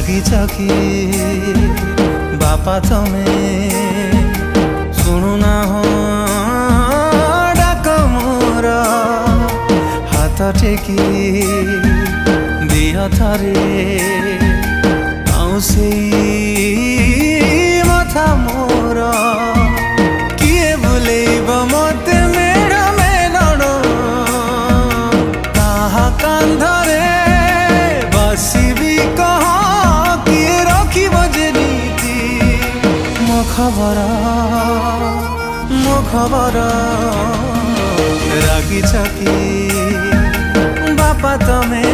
रागिछ कि बापा तमे शुणुना हो डाक मोर हाथ टेकी दिया थारे आउसे मथा मोर किए बुलेब मते मेड़ मेलण ताहा कांधरे बसिबी कह किए रखिब जे नीति मो खबर रागिछ कि बापा तमे